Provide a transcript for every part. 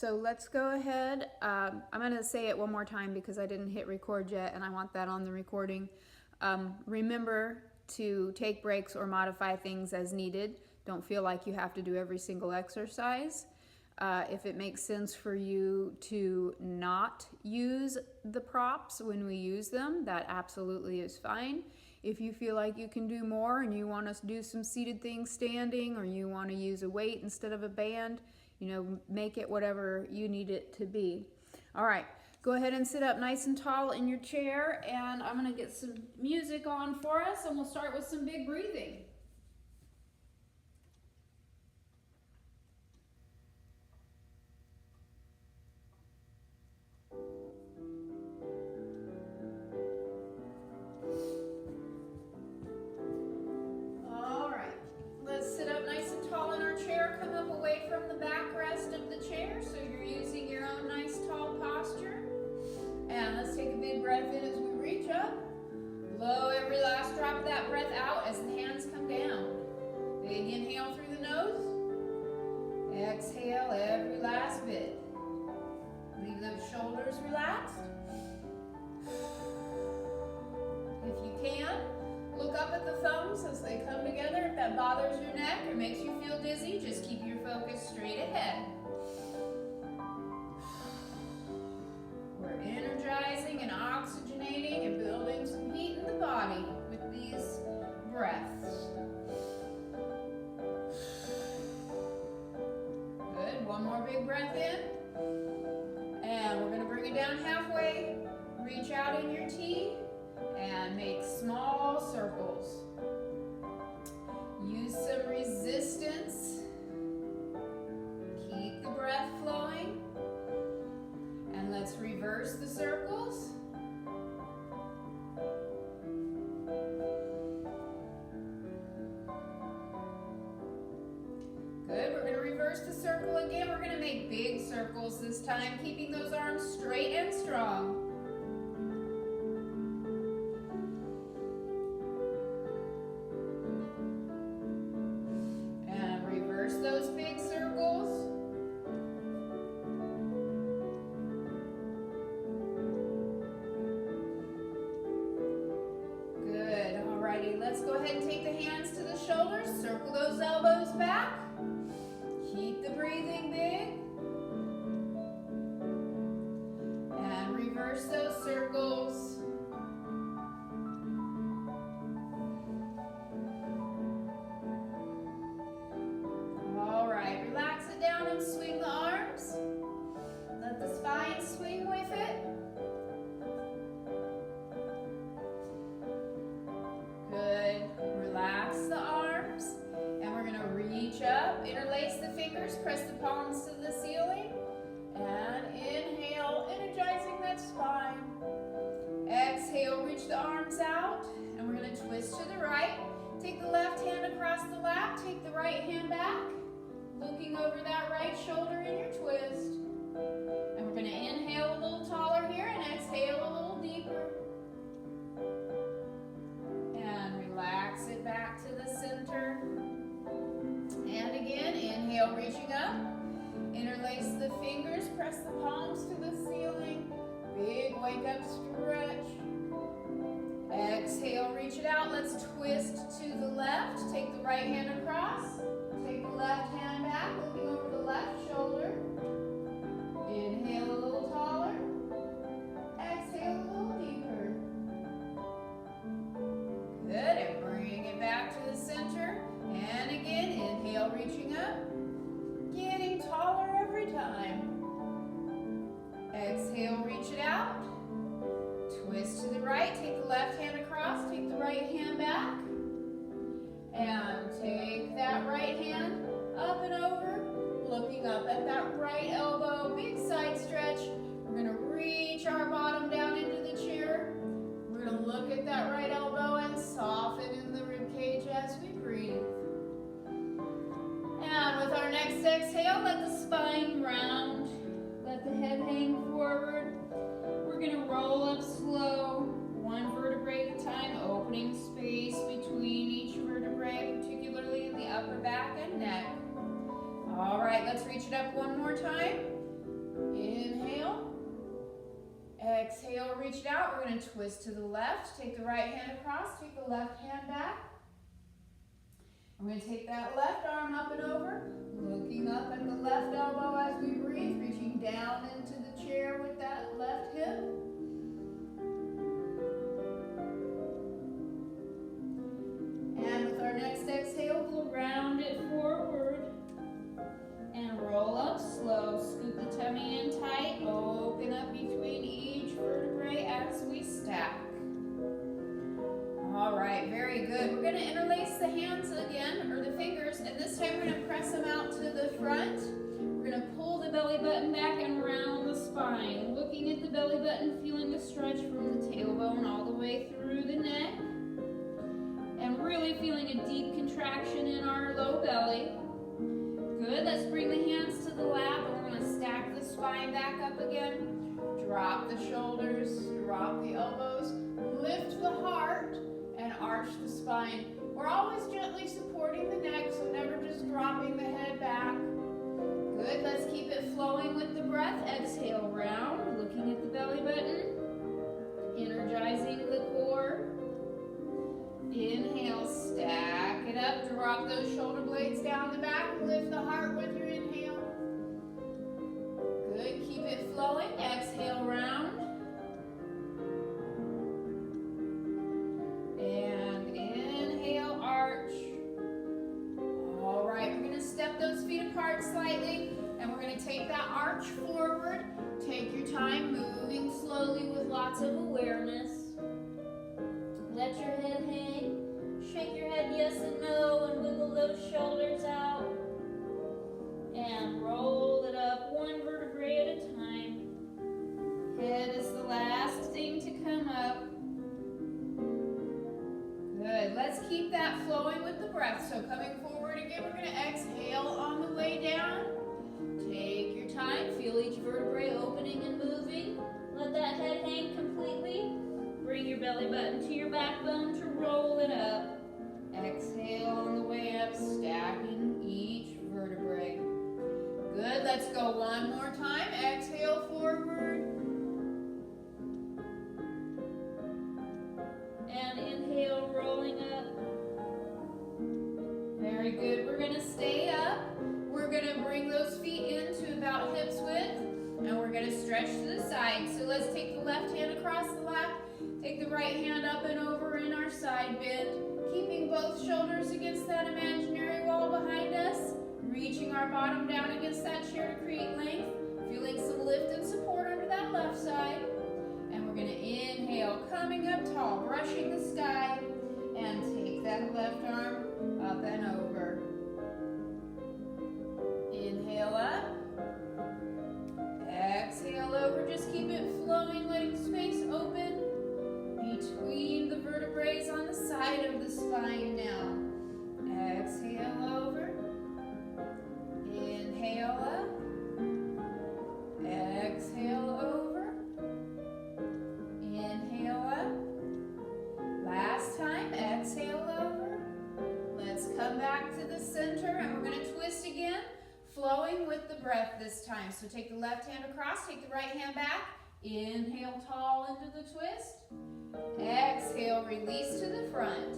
So let's go ahead. I'm going to say it one more time because I didn't hit record yet and I want that on the recording. Remember to take breaks or modify things as needed. Don't feel like you have to do every single exercise. If it makes sense for you to not use the props when we use them, that absolutely is fine. If you feel like you can do more and you want to do some seated things standing, or you want to use a weight instead of a band, make it whatever you need it to be. All right, go ahead and sit up nice and tall in your chair, and I'm going to get some music on for us, and we'll start with some big breathing. Breath in as we reach up. Blow every last drop of that breath out as the hands come down. Big inhale through the nose. Exhale every last bit. Leave those shoulders relaxed. If you can, look up at the thumbs as they come together. If that bothers your neck or makes you feel dizzy, just keep your focus straight ahead. Energizing and oxygenating and building some heat in the body with these breaths. Good. One more big breath in. And we're going to bring it down halfway. Reach out in your T and make small circles. Use some resistance. Keep the breath flowing. And let's reverse the circles. Good, we're going to reverse the circle again. We're going to make big circles this time, keeping those arms straight and strong. And reverse those big circles. Let's go ahead and take the hands to the shoulders, circle those elbows back, keep the breathing big, and reverse those circles. All right, relax it down and swing the arms. Let the spine swing with it. Up, interlace the fingers, press the palms to the ceiling, and inhale, energizing that spine. Exhale, reach the arms out, and we're going to twist to the right. Take the left hand across the lap, take the right hand back, looking over that right shoulder in your twist. And we're going to inhale a little taller here and exhale a little deeper. And relax it back to the center. And again, inhale, reaching up. Interlace the fingers, press the palms to the ceiling. Big wake up stretch. Exhale, reach it out. Let's twist to the left. Take the right hand across. Take the left hand back, looking over the left shoulder. Inhale a little taller. Exhale a little deeper. Good, and bring it back to the center. And again, inhale, reaching up, getting taller every time. Exhale, reach it out. Twist to the right, take the left hand across, take the right hand back. And take that right hand up and over, looking up at that right elbow, big side stretch. We're going to reach our bottom down into the chair. We're going to look at that right elbow and soften in the rib cage as we breathe. And with our next exhale, let the spine round. Let the head hang forward. We're going to roll up slow, one vertebrae at a time, opening space between each vertebrae, particularly in the upper back and neck. All right, let's reach it up one more time. Inhale. Exhale, reach it out. We're going to twist to the left. Take the right hand across. Take the left hand back. We're going to take that left arm up and over. Looking up at the left elbow as we breathe. Reaching down into the chair with that left hip. And with our next exhale, we'll round it forward. And roll up slow. Scoop the tummy in tight. Open up between each vertebrae as we stack. All right, very good. We're going to interlace the hands again, or the fingers, and this time we're going to press them out to the front. We're going to pull the belly button back and round the spine. Looking at the belly button, feeling the stretch from the tailbone all the way through the neck. And really feeling a deep contraction in our low belly. Good, let's bring the hands to the lap, and we're going to stack the spine back up again. Drop the shoulders, drop the elbows, lift the heart, and arch the spine. We're always gently supporting the neck, so never just dropping the head back. Good, let's keep it flowing with the breath. Exhale, round, looking at the belly button, energizing the core. Inhale, stack it up, drop those shoulder blades down the back, lift the heart with your inhale. Good, keep it flowing. Exhale, round. And inhale, arch. All right, we're going to step those feet apart slightly, and we're going to take that arch forward. Take your time, moving slowly with lots of awareness. Let your head hang. Shake your head yes and no, and wiggle those shoulders out. And roll it up one vertebrae at a time. Head is the last thing to come up. Good. Let's keep that flowing with the breath. So coming forward again, we're going to exhale on the way down. Take your time. Feel each vertebrae opening and moving. Let that head hang completely. Bring your belly button to your backbone to roll it up. Exhale on the way up, stacking each vertebrae. Good, let's go one more time. Exhale forward. And inhale, rolling up. Very good, we're going to stay up. We're going to bring those feet into about hips width. And we're going to stretch to the side. So let's take the left hand across the lap. Take the right hand up and over in our side bend, keeping both shoulders against that imaginary wall behind us, reaching our bottom down against that chair to create length, feeling some lift and support under that left side. And we're going to inhale, coming up tall, brushing the sky, and take that left arm up and over. Inhale up. Exhale over, just keep it flowing, letting space open between the vertebrae on the side of the spine now. Exhale over. Inhale up. Exhale over. Inhale up. Last time, exhale over. Let's come back to the center, and we're going to twist again, flowing with the breath this time. So take the left hand across, take the right hand back. Inhale tall into the twist. Exhale, release to the front.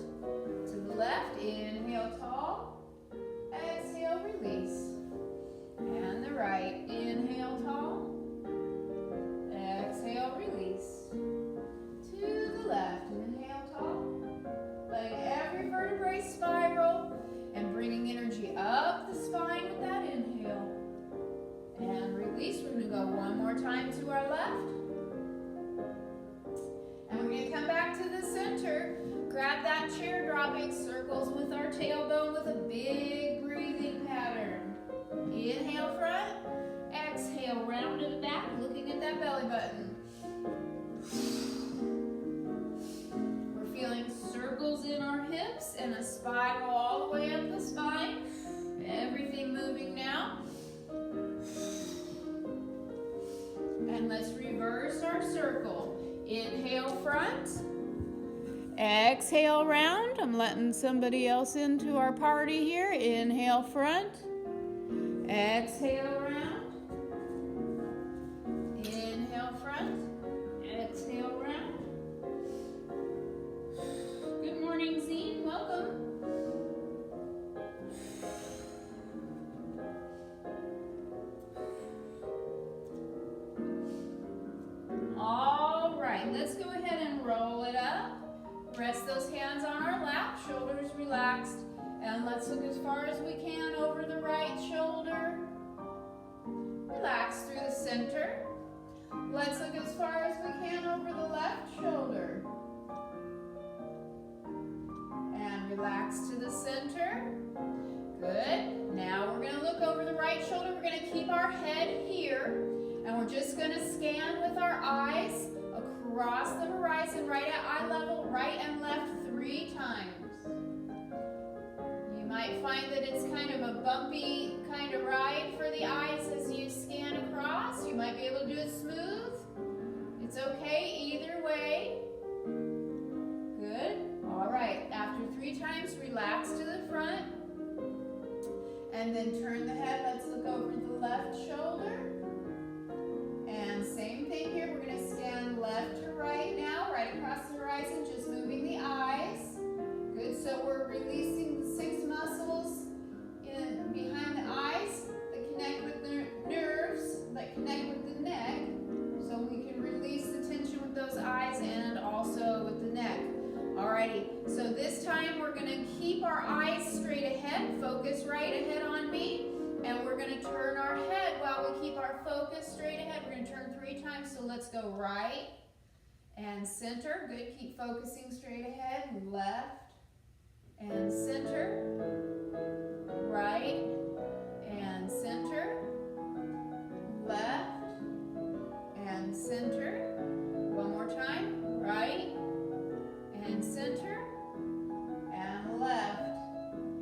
To the left, inhale tall. Exhale, release. And the right, inhale tall. Exhale, release. To the left, inhale tall. Letting every vertebrae spiral and bringing energy up the spine with that inhale. And release. We're going to go one more time to our left. And we're going to come back to the center. Grab that chair, dropping circles with our tailbone with a big breathing pattern. Inhale front. Exhale round to the back, looking at that belly button. We're feeling circles in our hips and a spiral all the way up the spine. Everything moving now. And let's reverse our circle. Inhale front. Exhale round. I'm letting somebody else into our party here. Inhale front. Exhale round. right, let's go ahead and roll it up. Rest those hands on our lap, shoulders relaxed. And let's look as far as we can over the right shoulder. Relax through the center. Let's look as far as we can over the left shoulder. And relax to the center. Good. Now we're going to look over the right shoulder. We're going to keep our head here. And we're just going to scan with our eyes across the horizon, right at eye level, right and left 3 times. You might find that it's kind of a bumpy kind of ride for the eyes as you scan across. You might be able to do it smooth. It's okay either way. Good. All right. After 3 times, relax to the front. And then turn the head. Let's look over the left shoulder. And same thing here. We're going to scan left to right now, right across the horizon, just moving the eyes. Good. So we're releasing the 6 muscles behind the eyes that connect with the nerves, that connect with the neck. So we can release the tension with those eyes and also with the neck. Alrighty, so this time we're going to keep our eyes straight ahead, focus right ahead on me, and we're going to turn our head while we keep our focus straight ahead. We're going to turn 3 times, so let's go right and center. Good, keep focusing straight ahead, left and center, right and center, left and center. One more time, right and center, and left,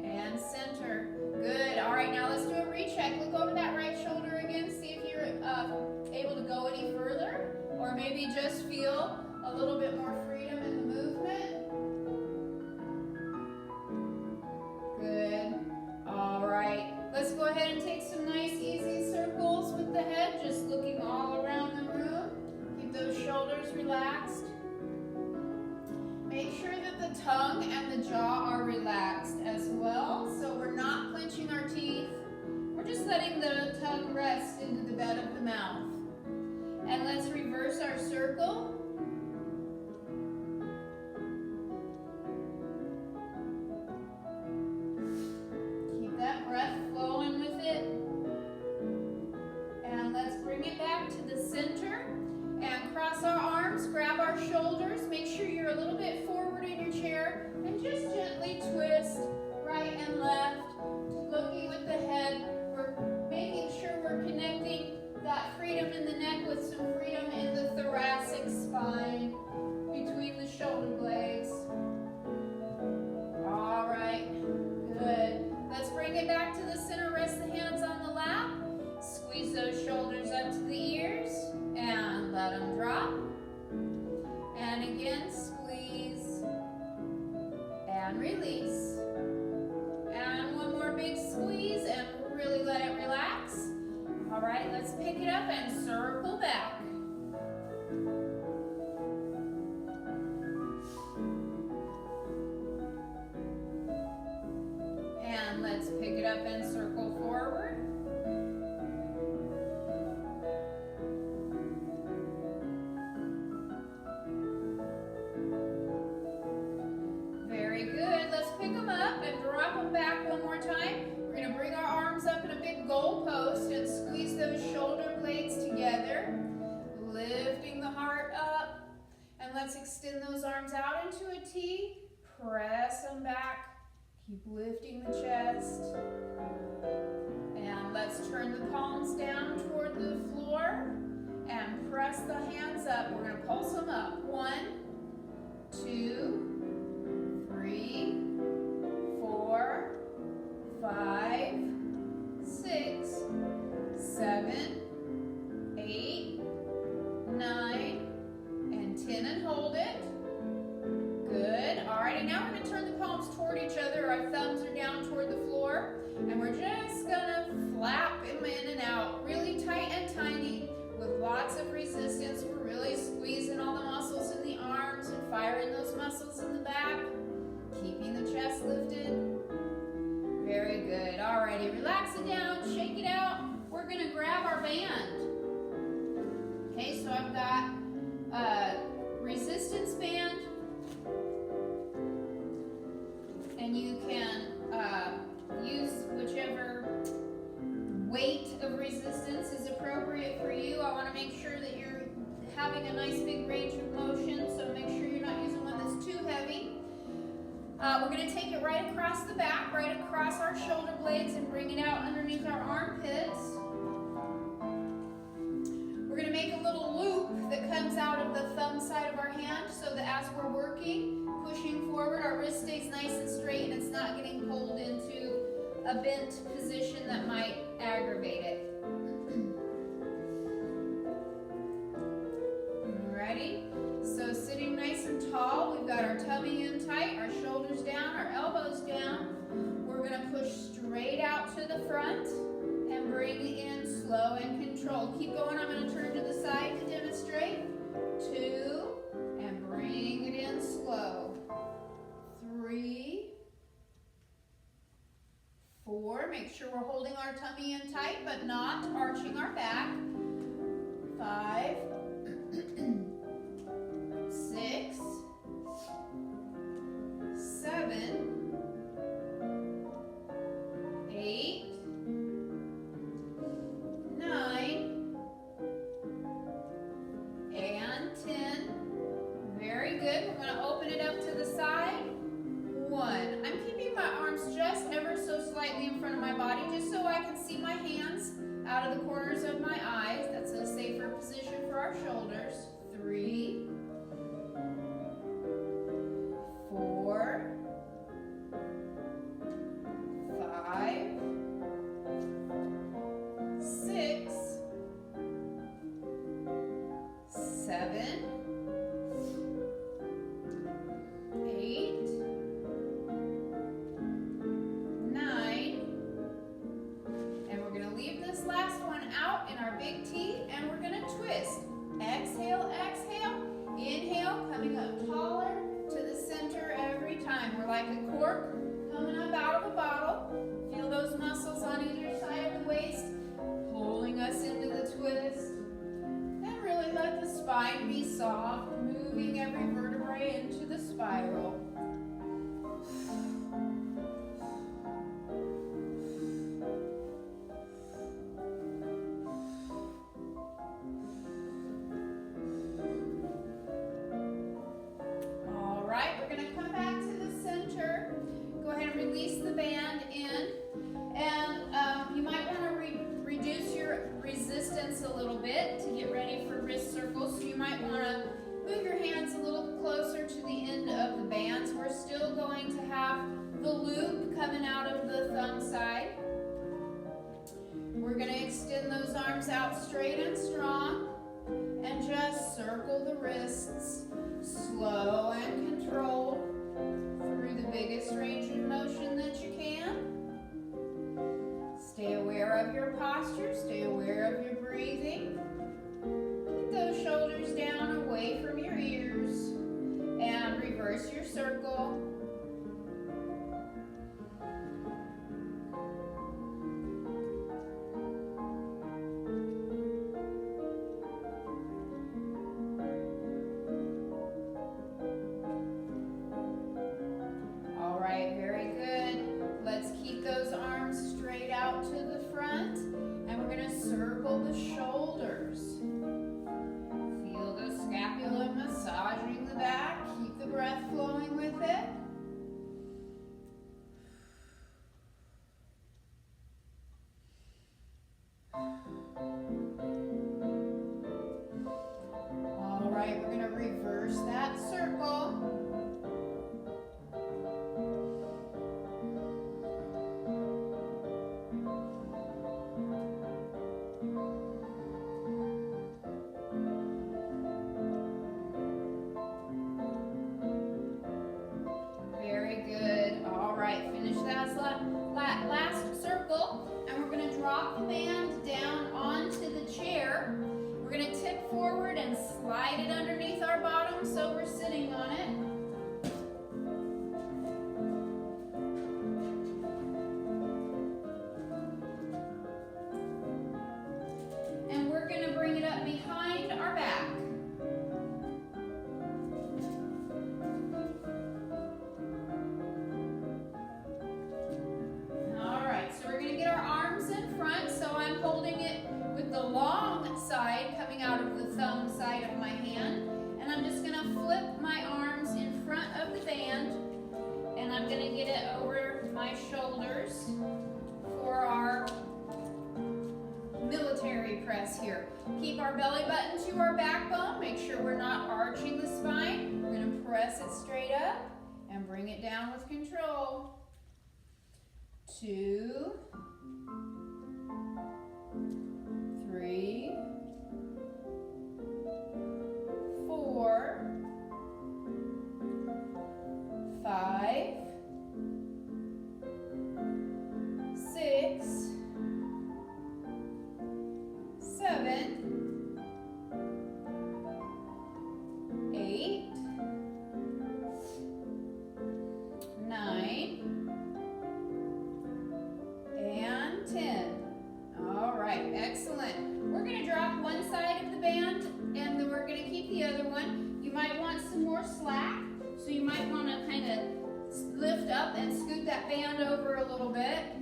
and center. Good. All right, now let's do a recheck. Look over that right shoulder again. See if you're able to go any further, or maybe just feel a little bit more freedom in the movement. Good. All right. Let's go ahead and take some nice, easy circles with the head, just looking all around the room. Keep those shoulders relaxed. Make sure that the tongue and the jaw are relaxed as well. So we're not clenching our teeth. We're just letting the tongue rest into the bed of the mouth. And let's reverse our circle. Keep that breath flowing with it. And let's bring it back to the center. And cross our arms, grab our shoulders, make sure you're a little bit forward in your chair, and just gently twist right and left, looking with the head. We're making sure we're connecting that freedom in the neck with some freedom in the thoracic spine between the shoulder blades. All right, good. Let's bring it back to the center, rest the hands on the lap, squeeze those shoulders up to the ears, and let them drop. And again, squeeze and release. And one more big squeeze and really let it relax. All right, let's pick it up and circle back. And let's pick it up and circle forward. Back one more time. We're going to bring our arms up in a big goal post and squeeze those shoulder blades together, lifting the heart up. And let's extend those arms out into a T. Press them back. Keep lifting the chest. And let's turn the palms down toward the floor and press the hands up. We're going to pulse them up. 1, 2, 3, 4, 5, 6, 7, 8, 9, and 10, and hold it. Good. All right, and now we're going to turn the palms toward each other. Our thumbs are down toward the floor, and we're just going to flap them in and out, really tight and tiny, with lots of resistance. We're really squeezing all the muscles in the arms and firing those muscles in the back, keeping the chest lifted. Very good. Alrighty, relax it down, shake it out. We're going to grab our band. Okay, so I've got resistance is appropriate for you. I want to make sure that you're having a nice big range of motion, so make sure you're not using one that's too heavy. We're going to take it right across the back, right across our shoulder blades, and bring it out underneath our armpits. We're going to make a little loop that comes out of the thumb side of our hand so that as we're working, pushing forward, our wrist stays nice and straight and it's not getting pulled into a bent position that might aggravate it. Ready? So sitting nice and tall, we've got our tummy in tight, our shoulders down, our elbows down. We're going to push straight out to the front and bring it in slow and controlled. Keep going. I'm going to turn to the side to demonstrate. 2, and bring it in slow. 3, 4, make sure we're holding our tummy in tight but not arching our back. 5, 6, 7, 8, 9, and 10. Very good. We're going to open it up to the side. 1. I'm keeping my arms just ever so slightly in front of my body just so I can see my hands out of the corners of my eyes. That's a safer position for our shoulders. 3, 4, 5, 6, 7, 8, 9, and we're going to leave this last one out in our big T, and we're going to twist. Exhale, exhale, inhale, coming up taller to the center every time. We're like a cork coming up out of a bottle. Feel those muscles on either side of the waist pulling us into the twist. And really let the spine be soft, moving every vertebrae into the spiral. All right, we're going to come back to the center. Go ahead and release the band in. And you might want to reduce your resistance a little bit to get ready for wrist circles. So you might want to move your hands a little closer to the end of the bands. We're still going to have the loop coming out of the thumb side. We're going to extend those arms out straight and strong and just circle the wrists slow and controlled through the biggest range of motion that you can. Stay aware of your posture, stay aware of your breathing. Keep those shoulders down away from your ears and reverse your circle. All right, very good. Let's keep those arms straight out to the front, and we're going to circle the shoulders. Feel the scapula massaging the back. Keep the breath flowing with it. All right, we're going to reverse that circle. Last circle, and we're going to drop the band down onto the chair. We're going to tip forward and slide it underneath our bottom so we're sitting on it. And we're going to bring it up behind our back. We're going to get our arms in front, so I'm holding it I'm gonna get it over my shoulders for our military press here. Keep our belly button to our backbone. Make sure we're not arching the spine. We're gonna press it straight up and bring it down with control. 2, 3, 4, 5, 6, 7, 8, 9, and 10. All right, excellent. We're going to drop one side of the band and then we're going to keep the other one. You might want some more slack, so you might want to kind of lift up and scoot that band over a little bit.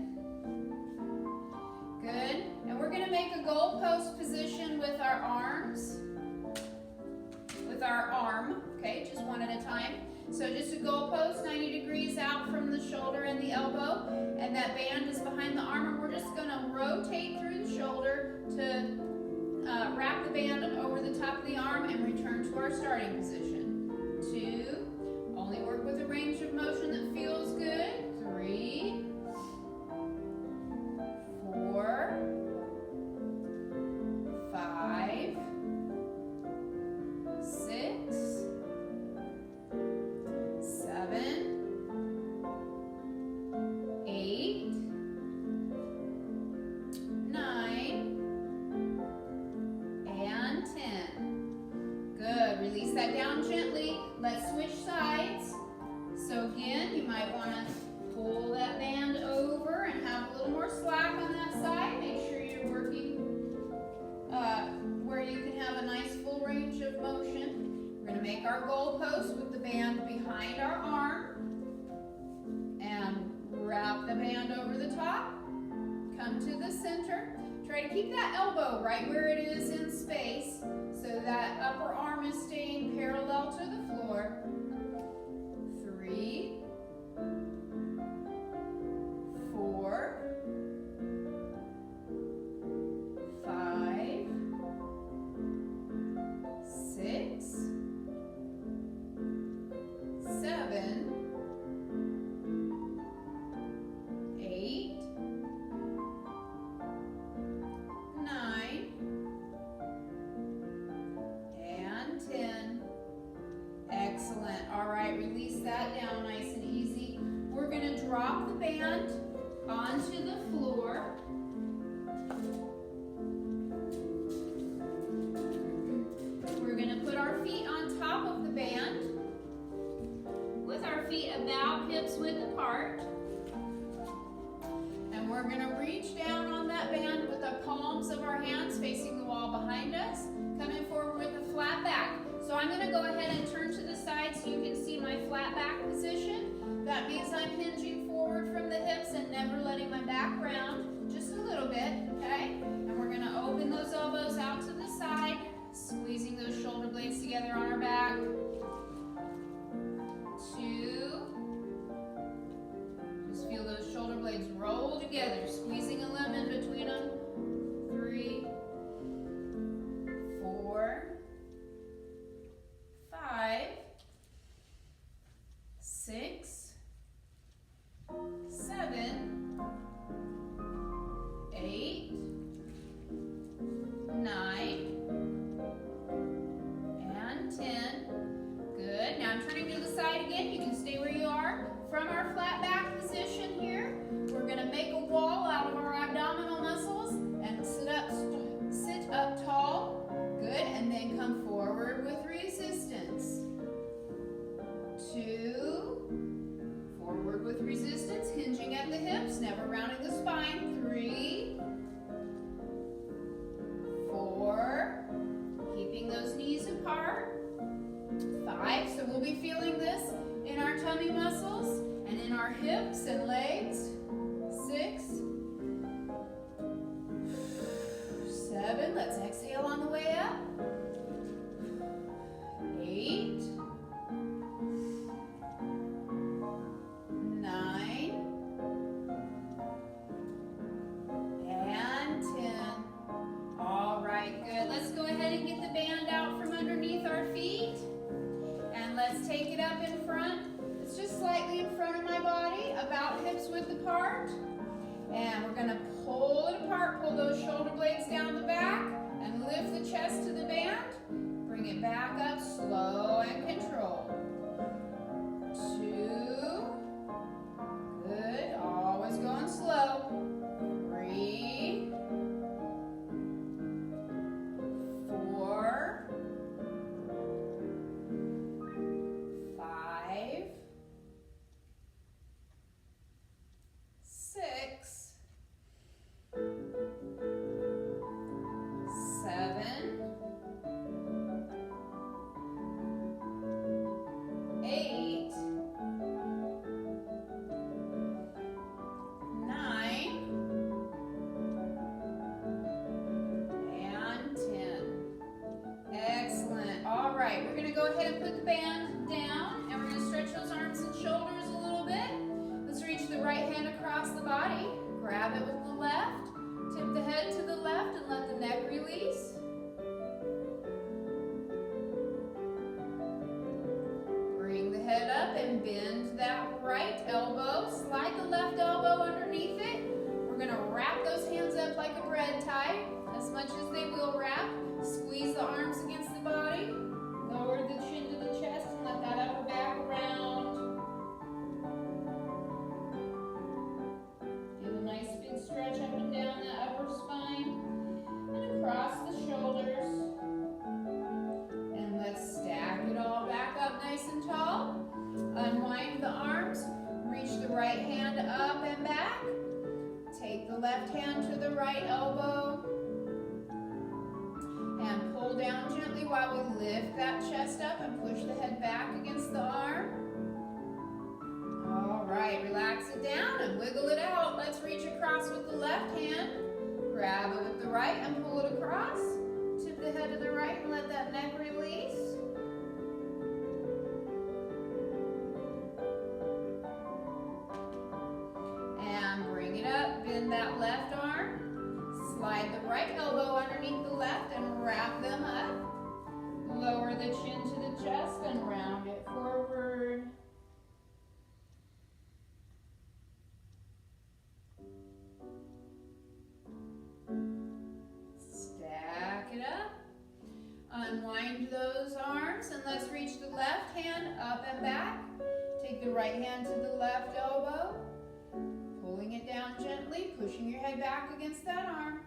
Good. And we're going to make a goalpost position with our arms, with our arm, okay, just one at a time. So just a goalpost 90 degrees out from the shoulder and the elbow, and that band is behind the arm, and we're just going to rotate through the shoulder to wrap the band over the top of the arm and return to our starting position. 2, only work with a range of motion that feels good. 3, 4, 5, 6, 7, 8, 9, and 10. Good. Release that down gently. Let's switch sides. So again, you might want to pull that band over and have a little more slack on that side. Make sure you're working where you can have a nice full range of motion. We're going to make our goalpost with the band behind our arm and wrap the band over the top. Come to the center. Try to keep that elbow right where it is in space so that upper arm is staying parallel to the floor. 3, 4, 5, 6, 7, 8, 9, and 10. Excellent. All right, release that down nice and easy. We're going to drop the band onto the floor. We're going to put our feet on top of the band with our feet about hips width apart. And we're going to reach down on that band with the palms of our hands facing the wall behind us, coming forward with a flat back. So I'm going to go ahead and turn to the side so you can see my flat back position. That means I'm hinging forward from the hips and never letting my back round, just a little bit, okay? And we're going to open those elbows out to the side, squeezing those shoulder blades together on our back. 2. Just feel those shoulder blades roll together, squeezing a lemon between them. 3, 4, 5, 6, 7, 8, 9, and 10. Good. Now I'm turning to the side again. You can stay where you are. From our flat back position here, we're going to make a wall out of our abdominal muscles and sit up tall. Good. And then come forward with resistance. 2, forward with resistance, hinging at the hips, never rounding the spine. 3, 4, keeping those knees apart. 5, so we'll be feeling this in our tummy muscles and in our hips and legs. 6, 7, let's exhale on the way up. 8, 9, it up in front. It's just slightly in front of my body, about hips width apart. And we're gonna pull it apart, pull those shoulder blades down the back, and lift the chest to the band. Bring it back up, slow and controlled. 2, good, always going slow. 3, 4, 5, 6, 7, 8, 9, and 10. Excellent. All right, we're going to go ahead and put the band down, and we're going to stretch those arms and shoulders a little bit. Let's reach the right hand across the body. Grab it with the left. Tip the head to the left and let the neck release. Bring the head up and bend that right elbow. Slide the left elbow underneath it. We're going to wrap those hands up like a bread tie, as much as they will wrap. Squeeze the arms against the body. Lower the chin to the chest and let that upper back round. Give a nice big stretch up and down that upper spine and across the shoulders. And let's stack it all back up nice and tall. Unwind the arms. Reach the right hand up and back. Take the left hand to the right elbow. And pull down gently while we lift that chest up and push the head back against the arm. All right, relax it down and wiggle it out. Let's reach across with the left hand. Grab it with the right and pull it across. Tip the head to the right and let that neck release. And bring it up, bend that left arm. Slide the right elbow underneath the left and wrap them up. Lower the chin to the chest and round it forward. Stack it up. Unwind those arms and let's reach the left hand up and back. Take the right hand to the left elbow. Pulling it down gently, pushing your head back against that arm.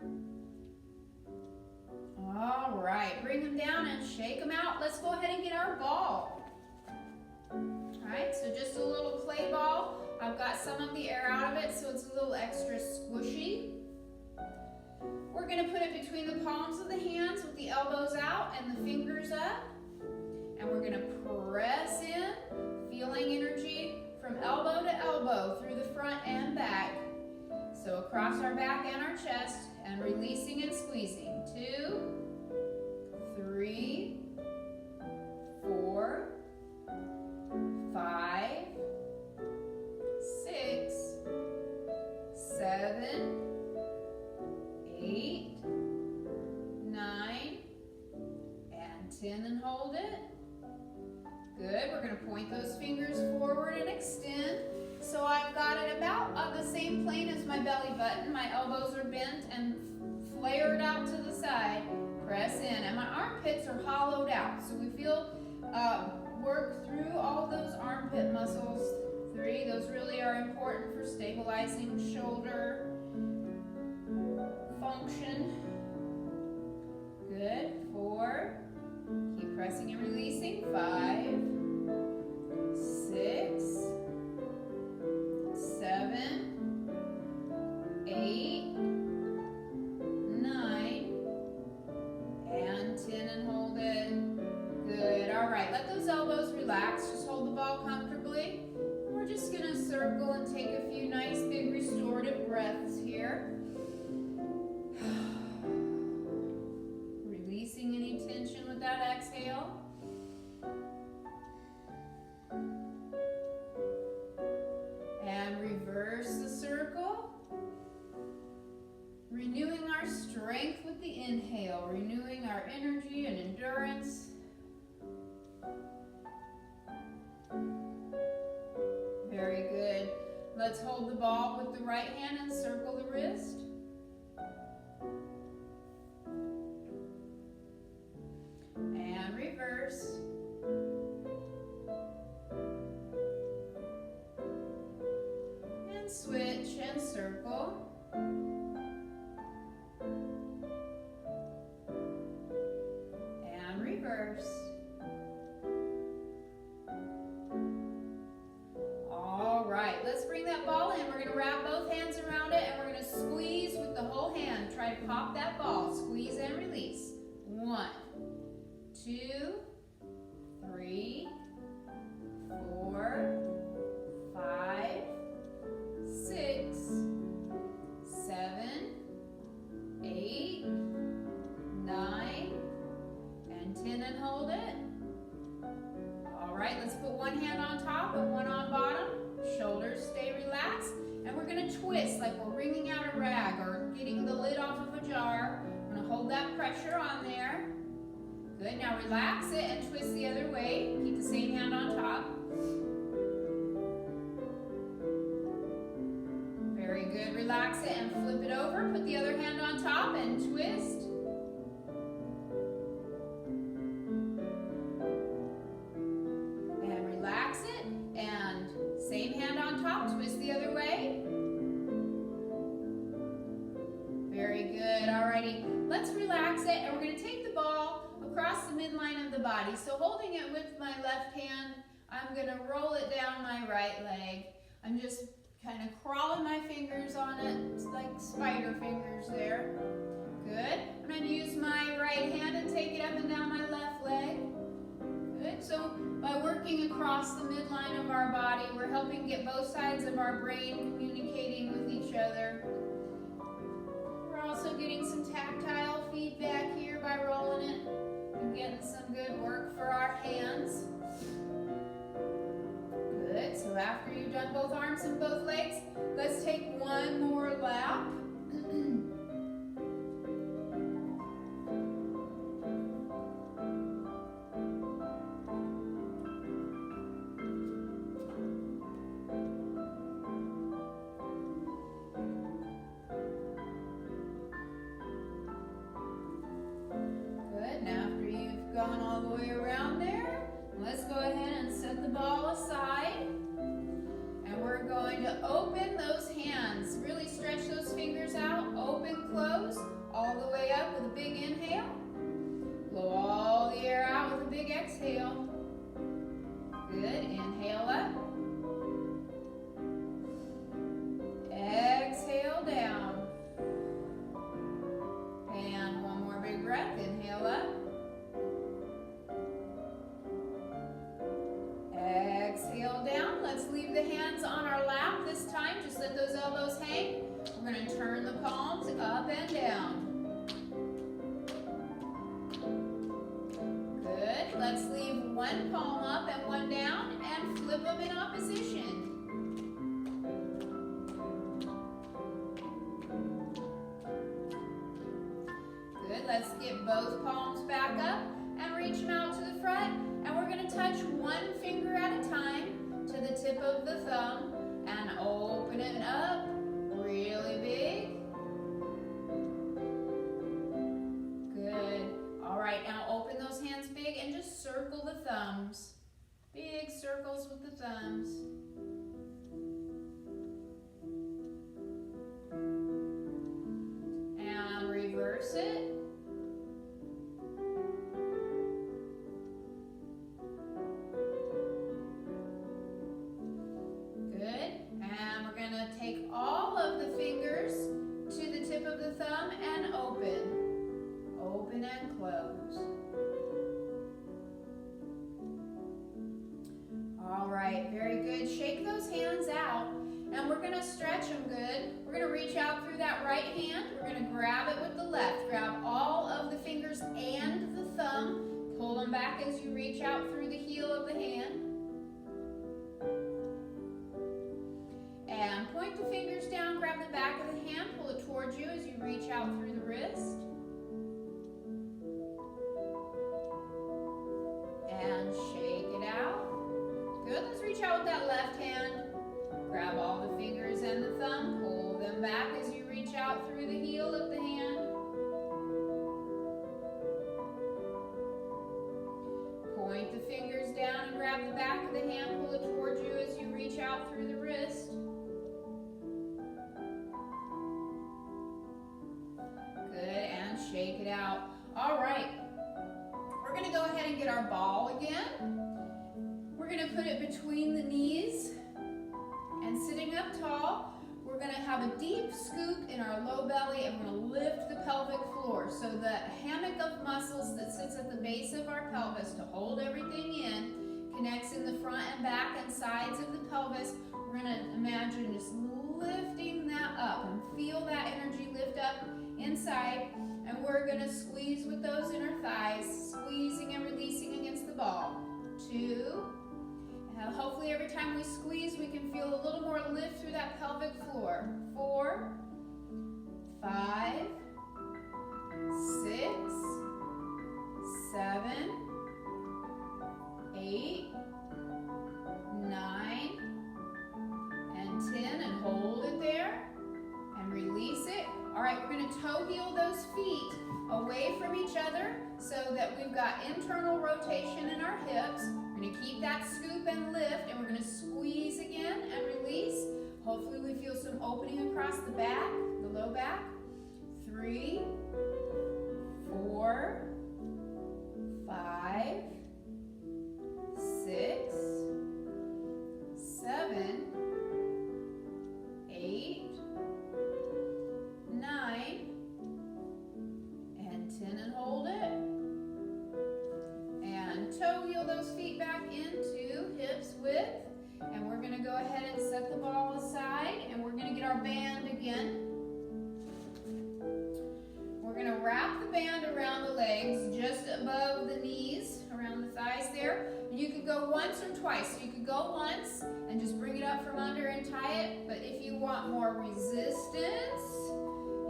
All right, bring them down and shake them out. Let's go ahead and get our ball. All right, so just a little play ball. I've got some of the air out of it, so it's a little extra squishy. We're going to put it between the palms of the hands with the elbows out and the fingers up. And we're going to press in, feeling energy from elbow to elbow through the front and back. So across our back and our chest, and releasing and squeezing. 2, 3, 4, 5, 6, 7, 8, 9, and 10, and hold it. Good, we're going to point those fingers forward and extend. So I've got it about on the same plane as my belly button. My elbows are bent and flared out to the side. Press in, and my armpits are hollowed out. So we feel, work through all those armpit muscles. 3, those really are important for stabilizing shoulder function. Good, 4, keep pressing and releasing. 5, 6, 7, 8, 9, and 10, and hold it. Good, all right, let those elbows relax. Just hold the ball comfortably. We're just gonna circle and take a few nice big restorative breaths here. Releasing any tension with that exhale. And reverse the circle. Renewing our strength with the inhale, renewing our energy and endurance. let's hold the ball with the right hand and circle the wrist. And reverse. And switch and circle. And reverse. All right, let's bring that ball in. We're going to wrap both hands around it and we're going to squeeze with the whole hand. Try to pop that ball. Squeeze and release. 1, 2, 3, 4, 5, 6, 7, 8, 9, and 10, and hold it. All right, let's put one hand on top and one on bottom. Shoulders stay relaxed, and we're going to twist like we're wringing out a rag or getting the lid off of a jar. We're going to hold that pressure on there. Good, now relax it and twist the other way. Keep the same hand on top. Very good, relax it and flip it over. Put the other hand on top and twist. And relax it, and same hand on top, twist the other way. Very good, alrighty. Let's relax it, and we're going to take the ball across the midline of the body. So holding it with my left hand, I'm going to roll it down my right leg. I'm just kind of crawling my fingers on it. It's like spider fingers there. Good. I'm going to use my right hand and take it up and down my left leg. Good. So by working across the midline of our body, we're helping get both sides of our brain communicating with each other. We're also getting some tactile feedback here by rolling it and getting some good work for our hands. Good, so after you've done both arms and both legs, let's take one more lap. Good, now after you've gone all the way around there, let's go ahead and set the ball aside. And we're going to open those hands. Really stretch those fingers out. Open, close, all the way up with a big inhale. Blow all the air out with a big exhale. Good, inhale up. Exhale down. And one more big breath. Inhale up. Exhale down. Let's leave the hands on our lap this time. Just let those elbows hang. We're going to turn the palms up and down. Good. Let's leave one palm up and one down and flip them in opposition. Good. Let's get both palms back up and reach them out to the front. And we're going to touch one finger at a time to the tip of the thumb and open it up really big. Good. All right, now open those hands big and just circle the thumbs. Big circles with the thumbs. And reverse it. Take all of the fingers to the tip of the thumb and open. Open and close. All right, very good. Shake those hands out and we're going to stretch them good. We're going to reach out through that right hand. We're going to grab it with the left. Grab all of the fingers and the thumb. Pull them back as you reach out through the heel of the hand. And point the fingers down, grab the back of the hand, pull it towards you as you reach out through the wrist. And shake it out. Good, let's reach out with that left hand. Grab all the fingers out. All right, we're gonna go ahead and get our ball again. We're gonna put it between the knees and sitting up tall. We're gonna have a deep scoop in our low belly and we're gonna lift the pelvic floor. So the hammock of muscles that sits at the base of our pelvis to hold everything in connects in the front and back and sides of the pelvis. We're gonna imagine just lifting that up and feel that energy lift up inside. And we're gonna squeeze with those inner thighs, squeezing and releasing against the ball. 2. And hopefully every time we squeeze, we can feel a little more lift through that pelvic floor. 4, 5, 6, 7, 8, 9, and 10, and hold it there, and release it. All right, we're gonna toe heel those feet away from each other so that we've got internal rotation in our hips. We're gonna keep that scoop and lift, and we're gonna squeeze again and release. Hopefully we feel some opening across the back, the low back. 3, 4, 5, 6, 7, 8, 9, and 10, and hold it. And toe heel those feet back into hips width. And we're gonna go ahead and set the ball aside, and we're gonna get our band again. We're gonna wrap the band around the legs, just above the knees, around the thighs there. And you could go once or twice. So you could go once and just bring it up from under and tie it. But if you want more resistance,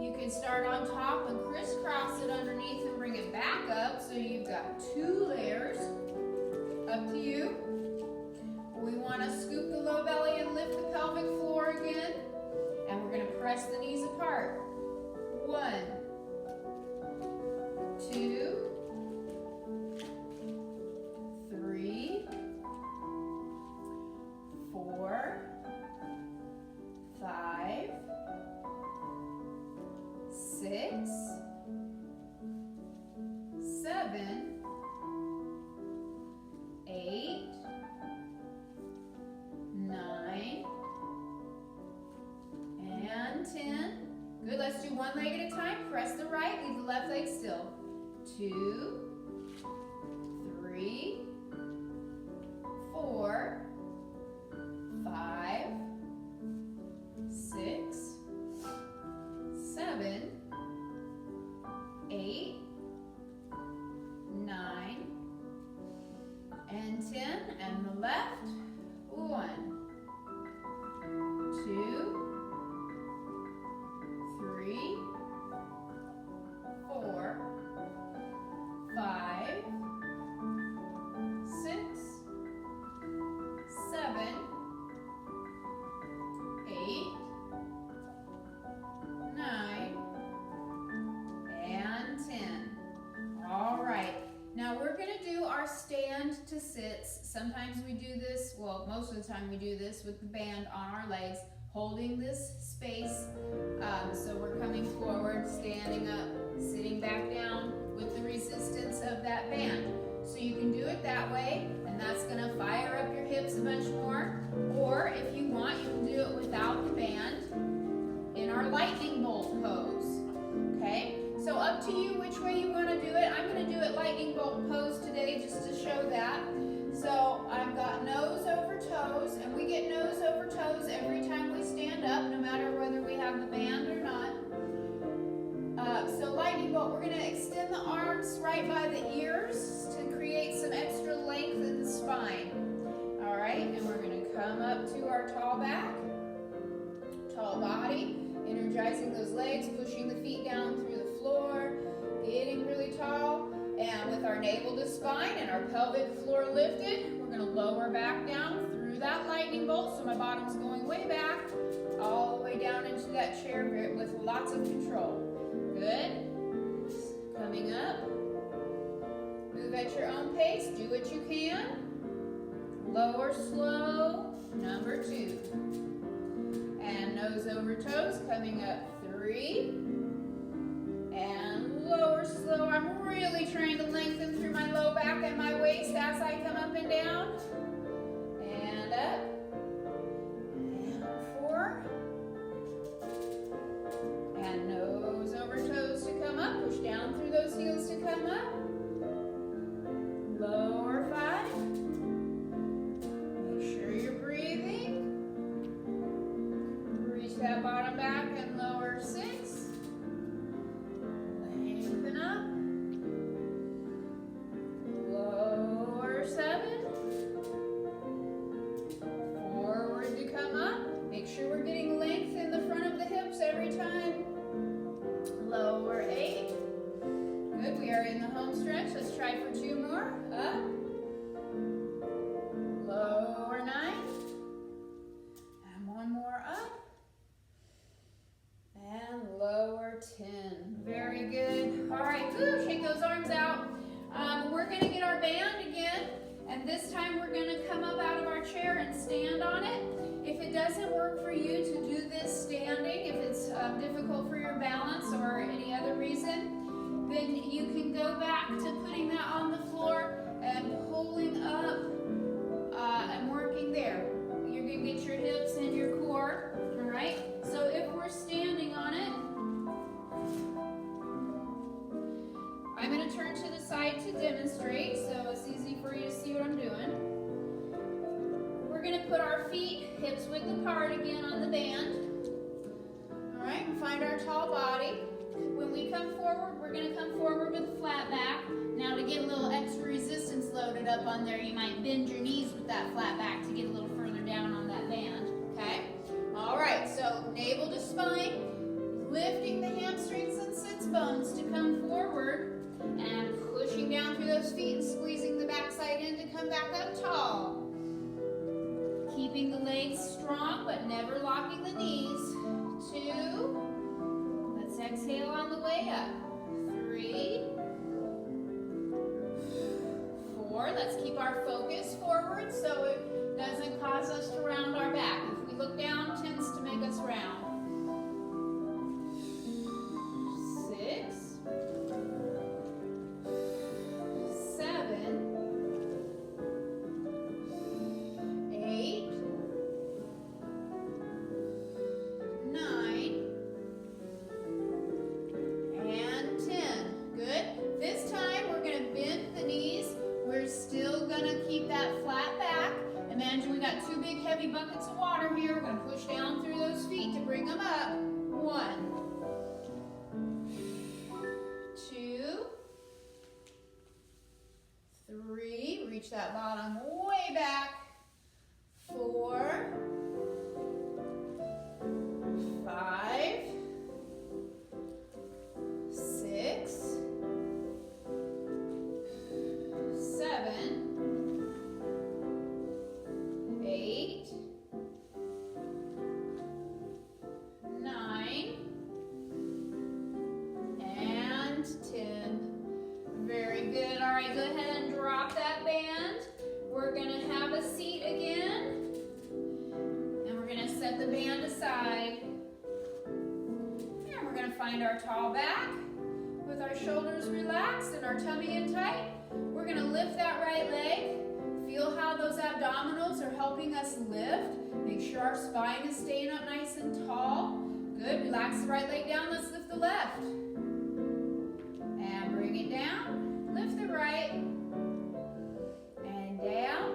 you can start on top and crisscross it underneath and bring it back up. So you've got 2 layers. Up to you. We want to scoop the low belly and lift the pelvic floor again. And we're going to press the knees apart. 1, 2, 3, 4, 5, 6, 7, 8, 9, and 10. Good, let's do one leg at a time. Press the right, leave the left leg still. 2, 3, 4, 5, 6, 7, 8, 9, and 10. And the left. 1, 2, 3, 4, 5, 6, 7, 8, 9, and 10. All right. Now we're going to do our stand to sits. Sometimes we do this, well, most of the time we do this with the band on our legs, holding this space. So we're coming forward, standing up, sitting back down with the resistance of that band. So you can do it that way, and that's going to fire up your hips a bunch more. Or if you want, you can do it without the band in our lightning bolt pose. Okay? So up to you which way you want to do it. I'm going to do it lightning bolt pose today just to show that. So I've got nose over toes, and we get nose over toes every time we stand up, no matter whether we have the band or not. So lightning bolt, we're going to extend the arms right by the ears to create some extra length in the spine. All right, and we're going to come up to our tall back, tall body, energizing those legs, pushing the feet down through the floor, getting really tall. And with our navel to spine and our pelvic floor lifted, we're going to lower back down through that lightning bolt. So my bottom's going way back, all the way down into that chair with lots of control. Good. Coming up. Move at your own pace. Do what you can. Lower slow. Number 2. And nose over toes. Coming up 3. And lower slow. elbow back at my waist as I come up and down. And up. And 4. And nose over toes to come up. Push down through those heels to come up. Lower 5. Make sure you're breathing. Reach that bottom back and lower 6. Lengthen up. Lower 7. Forward to come up. Make sure we're getting length in the front of the hips every time. Lower 8. Good, we are in the home stretch. Let's try for 2 more. Up. Lower 9. And 1 more up. And lower 10. Very good. All right, woo, shake those arms out. We're gonna get our band again. And this time we're gonna come up out of our chair and stand on it. If it doesn't work for you to do this standing, if it's difficult for your balance or any other reason, then you can go back to putting that on the floor and pulling up and working there. You're gonna get your hips and your core, all right? So if we're standing on it, I'm gonna turn to the side to demonstrate so it's easy for you to see what I'm doing. We're gonna put our feet hips width apart again on the band. All right, and find our tall body. When we come forward, we're gonna come forward with a flat back. Now to get a little extra resistance loaded up on there, you might bend your knees with that flat back to get a little further down on that band, okay? All right, so navel to spine, lifting the hamstrings and sits bones to come forward and pushing down through those feet and squeezing the backside in to come back up tall. Keeping the legs strong, but never locking the knees. 2. Let's exhale on the way up. 3. 4. Let's keep our focus forward so it doesn't cause us to round our back. If we look down, it tends to make us round. 6. 7. 8. 9. And 10. Good. This time we're going to bend the knees. We're still going to keep that flat back. Imagine we got 2 big heavy buckets of water here. We're going to push down through those feet to bring them up. 1. 2. 3. Reach that bottom way back. 4. 5. 6. 7. 8. 9. And 10. Very good. All right, go ahead and drop that band. We're going to have a seat again. And we're going to set the band aside. And we're going to find our tall back with our shoulders relaxed and our tummy in tight. We're going to lift that right leg. Feel how those abdominals are helping us lift. Make sure our spine is staying up nice and tall. Good. Relax the right leg down. Let's lift the left. And bring it down. Lift the right. And down.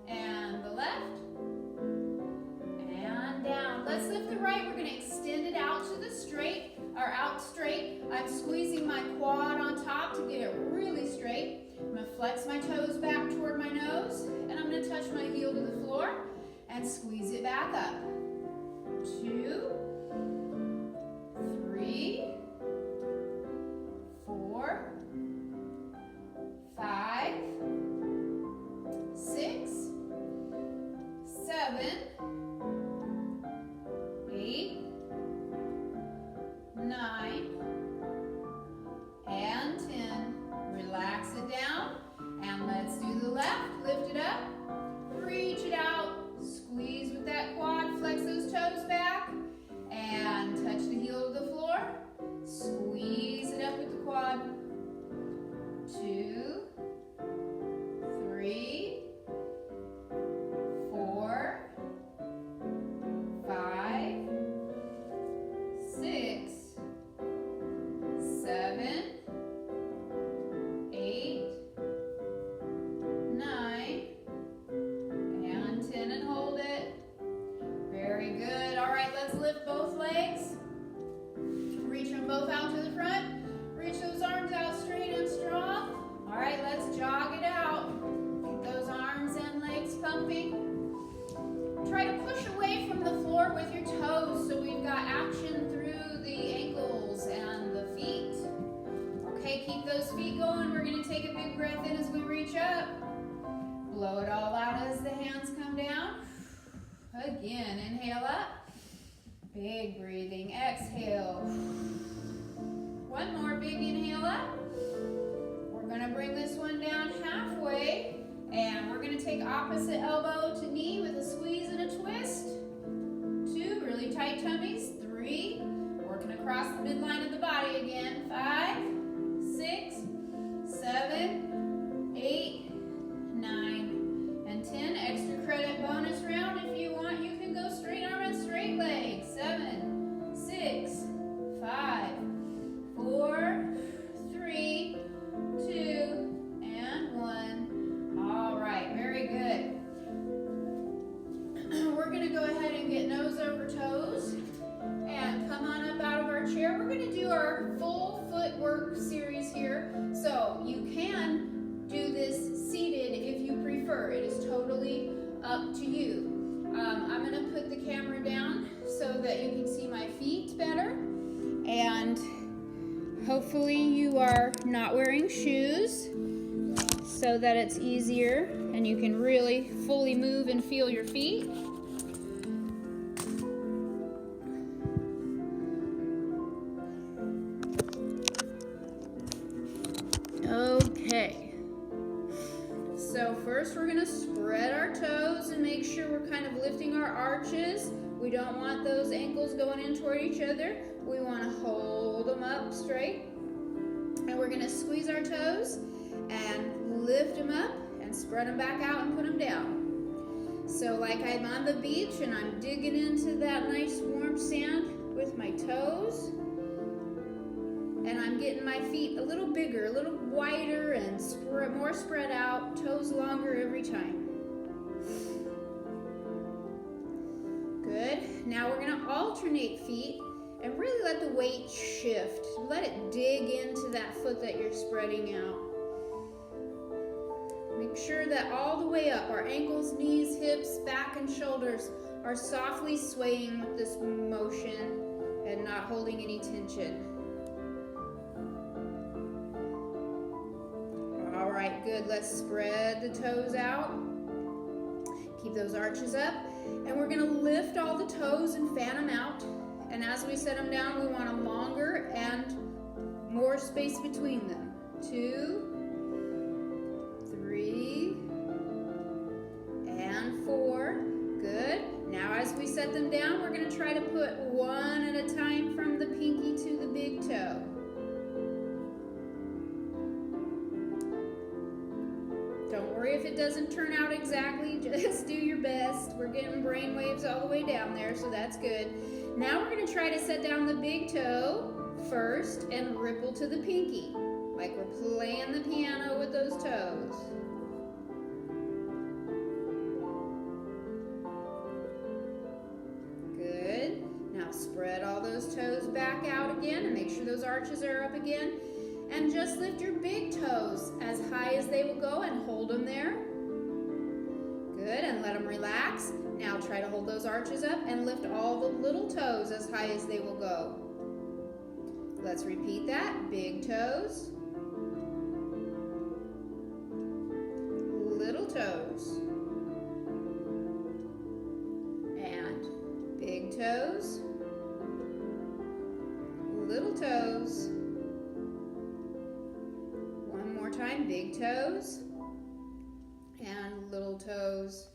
And the left. And down. Let's lift the right. We're going to extend it out to the straight, or out straight. I'm squeezing my quad on top to get it really straight. I'm going to flex my toes back toward my nose, and I'm going to touch my heel to the floor and squeeze it back up. 2, 3, 4, 5, 6, 7, 8, 9, and 10. Relax it down, and let's do the left. Lift it up, reach it out, squeeze with that quad, flex those toes back, keep those feet going. We're gonna take a big breath in as we reach up. Blow it all out as the hands come down. Again, inhale up. Big breathing, exhale. One more big inhale up. We're gonna bring this one down halfway, and we're gonna take opposite elbow to knee with a squeeze and a twist. 2, really tight tummies. 3, working across the midline of the body again. 5, 6, 7, 8, 9, and 10. Extra credit bonus round. If you want, you can go straight arm and straight leg. 7, 6, 5, 4, 3, 2, and 1. All right, very good. We're gonna go ahead and get nose over toes and come on up out of our chair. We're gonna do our full footwork series here. So you can do this seated if you prefer. It is totally up to you. I'm gonna put the camera down so that you can see my feet better. And hopefully you are not wearing shoes so that it's easier and you can really fully move and feel your feet. Okay. So first we're going to spread our toes and make sure we're kind of lifting our arches. We don't want those ankles going in toward each other. We want to hold them up straight. And we're going to squeeze our toes and lift them up and spread them back out and put them down. So like I'm on the beach and I'm digging into that nice warm sand with my toes. And I'm getting my feet a little bigger, a little wider, and more spread out, toes longer every time. Good. Now we're going to alternate feet and really let the weight shift. Let it dig into that foot that you're spreading out. Make sure that all the way up, our ankles, knees, hips, back, and shoulders are softly swaying with this motion and not holding any tension. All right, good. Let's spread the toes out. Keep those arches up. And we're going to lift all the toes and fan them out. And as we set them down, we want them longer and more space between them. 2, 3, and 4. Good. Now as we set them down, we're going to try to put one at a time from the pinky to the big toe. Don't worry if it doesn't turn out exactly, just do your best. We're getting brain waves all the way down there, so that's good. Now we're going to try to set down the big toe first and ripple to the pinky, like we're playing the piano with those toes. Good. Now spread all those toes back out again and make sure those arches are up again. And just lift your big toes as high as they will go and hold them there. Good, and let them relax. Now try to hold those arches up and lift all the little toes as high as they will go. Let's repeat that. Big toes. Little toes. And big toes. Little toes. Time, big toes and little toes.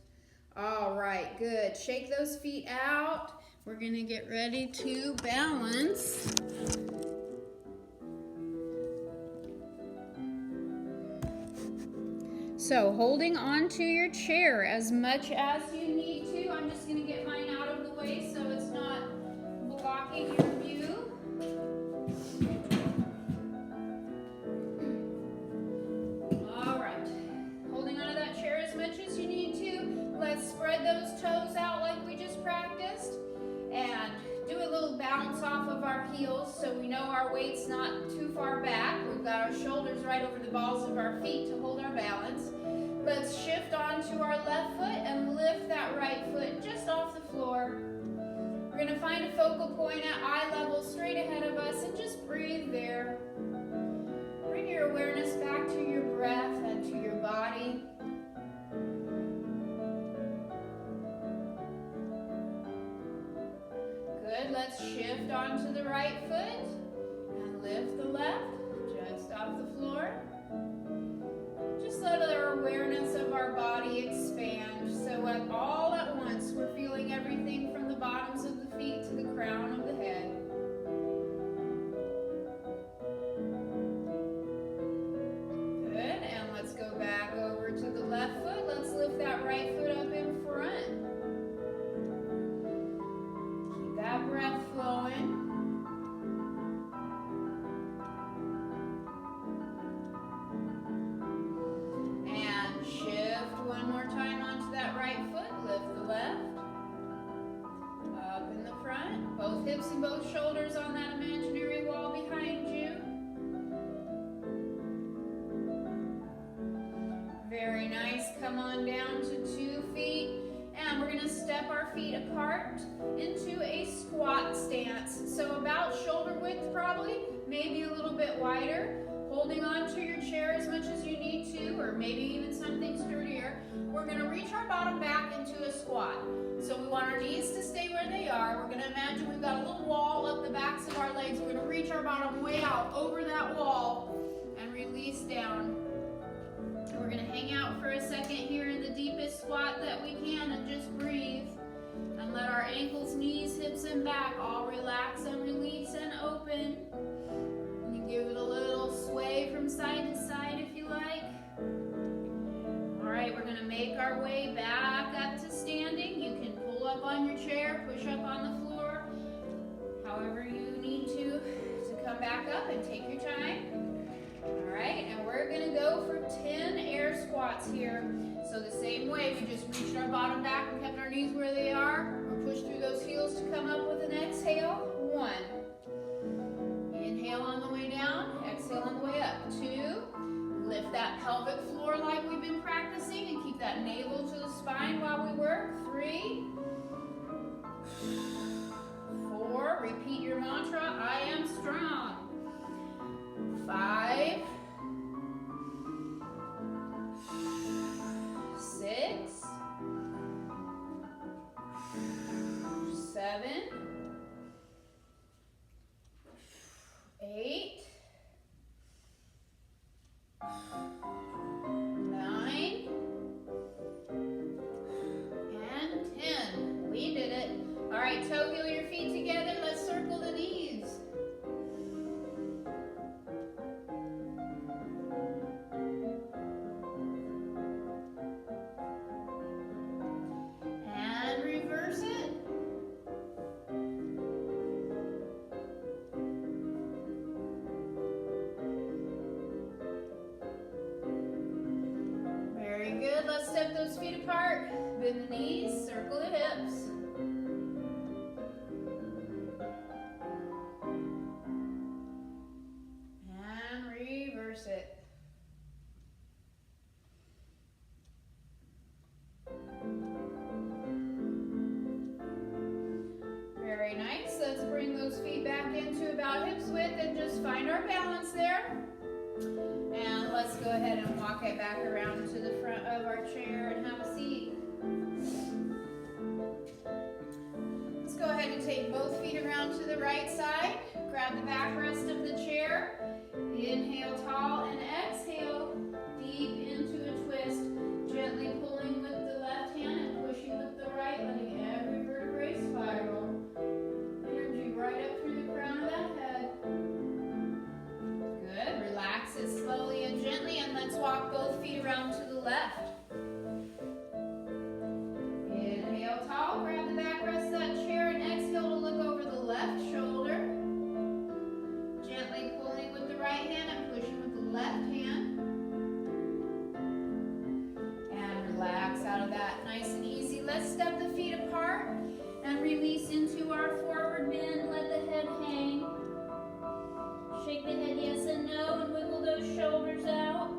All right, good. Shake those feet out. We're going to get ready to balance. So holding on to your chair as much as you need to. I'm just going to get mine out of the way so it's not blocking your view. Spread those toes out like we just practiced and do a little bounce off of our heels so we know our weight's not too far back. We've got our shoulders right over the balls of our feet to hold our balance. Let's shift onto our left foot and lift that right foot just off the floor. We're going to find a focal point at eye level straight ahead of us and just breathe there. Bring onto the right foot and lift the left just off the floor. Just let our awareness of our body expand. So all at once, we're feeling everything from the bottoms of the feet to the crown of the head. Good, and let's go back over to the left foot. Let's lift that right foot up in front. Keep that breath flowing. Both hips and both shoulders on that imaginary wall behind you. Very nice. Come on down to 2 feet. And we're going to step our feet apart into a squat stance. So about shoulder width probably, maybe a little bit wider. Holding on to your chair as much as you need to, or maybe even something sturdier. We're going to reach our bottom back into a squat. So we want our knees to stay where they are. We're going to imagine we've got a little wall up the backs of our legs. We're going to reach our bottom way out over that wall and release down. And we're going to hang out for a second here in the deepest squat that we can and just breathe. And let our ankles, knees, hips, and back all relax and release and open. And you give it a little sway from side to side if you like. All right, we're going to make our way back up to standing. You can pull up on your chair, push up on the floor, however you need to come back up and take your time. All right, and we're going to go for 10 air squats here. So the same way, we just reached our bottom back and kept our knees where they are. We'll push through those heels to come up with an exhale. 1. Inhale on the way down, exhale on the way up. 2. Lift that pelvic floor like we've been practicing and keep that navel to the spine while we work. 3. 4. Repeat your mantra, I am strong. 5. 6. 7. 8. 9. And 10. We did it. All right, toe heel your feet together. Let's circle the knees. And reverse it. Very good. Let's step those feet apart. Bend the knees, circle the hips. And reverse it. Very nice. Let's bring those feet back into about hips width and just find our balance there. And let's go ahead and walk it back around to the front of our chair and have a seat. Let's go ahead and take both feet around to the right side. Grab the backrest of the chair. Inhale tall and exhale deep into a twist. Gently pulling with the left hand and pushing with the right, letting every vertebrae spiral. Energy right up through the crown of that head. Good. Relax it slowly and gently, and let's walk both feet around to the left. Inhale tall, grab the backrest of that chair, and exhale to look over the left shoulder. Gently pulling with the right hand and pushing with the left hand. And relax out of that nice and easy. Let's step the feet apart and release into our forward bend. Let the head hang. Shake the head yes and no and wiggle those shoulders out.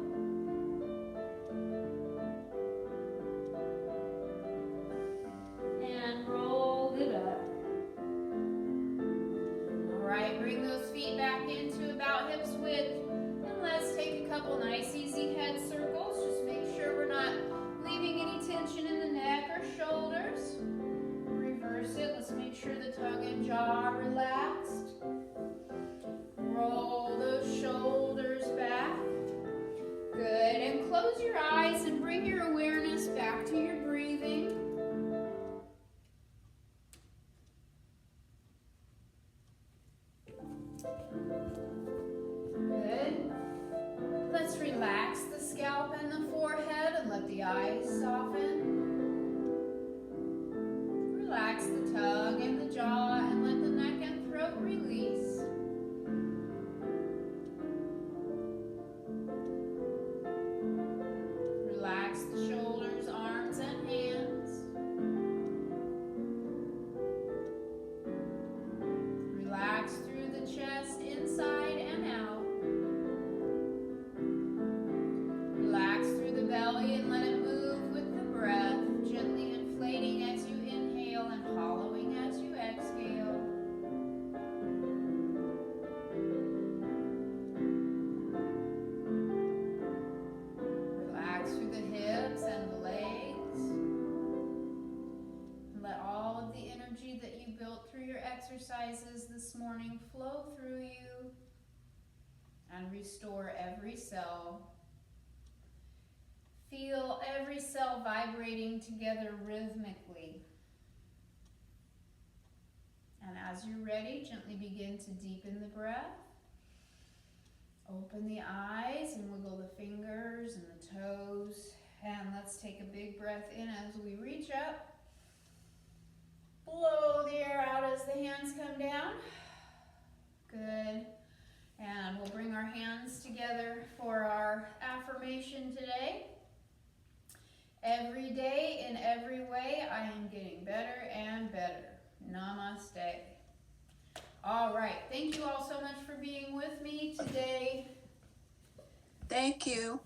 Relax the scalp and the forehead and let the eyes soften. Relax the tongue and the jaw and let the neck and throat release. Relax the shoulders, arms, and hands. Relax through the chest, inside and out. Relax through the belly and let it move with the breath, gently inflating as you inhale and hollowing as you exhale. Relax through the hips and the legs. And let all of the energy that you built through your exercises this morning flow through you and restore every cell. Feel every cell vibrating together rhythmically. And as you're ready, gently begin to deepen the breath. Open the eyes and wiggle the fingers and the toes. And let's take a big breath in as we reach up. Blow the air out as the hands come down. Good. And we'll bring our hands together for our affirmation today. Every day, in every way, I am getting better and better. Namaste. All right. Thank you all so much for being with me today. Thank you.